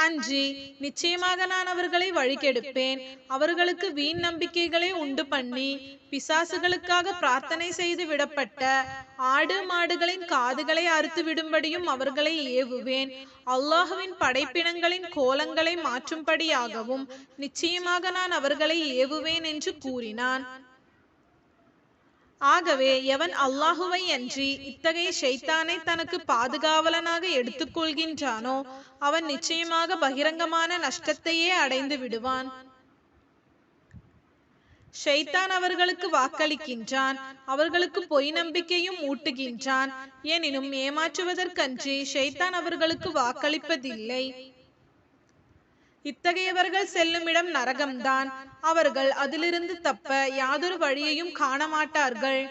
அன்றி நிச்சயமாக நான் அவர்களை வழிகெடுப்பேன். அவர்களுக்கு வீண் நம்பிக்கைகளை உண்டு பண்ணி பிசாசுகளுக்காக பிரார்த்தனை செய்து விடப்பட்ட ஆடு மாடுகளின் காதுகளை அறுத்து விடும்படியும் அவர்களை ஏவுவேன். அல்லாஹுவின் படைப்பினங்களின் கோலங்களை மாற்றும்படியாகவும் நிச்சயமாக நான் அவர்களை ஏவுவேன் என்று கூறினான். ஆகவே எவன் அல்லாஹுவை அன்றி இத்தகைய ஷைத்தானை தனக்கு பாதுகாவலனாக எடுத்துக்கொள்கின்றானோ அவன் நிச்சயமாக பகிரங்கமான நஷ்டத்தையே அடைந்து விடுவான். ஷைத்தான் அவர்களுக்கு வாக்களிக்கின்றான், அவர்களுக்கு பொய் நம்பிக்கையும் ஊட்டுகின்றான். எனினும் ஏமாற்றுவதற்கன்றி ஷைத்தான் அவர்களுக்கு வாக்களிப்பதில்லை. இத்தகையவர்கள் செல்லுமிடம் நரகம்தான். அவர்கள் அதிலிருந்து தப்ப யாதொரு வழியையும் காண மாட்டார்கள்.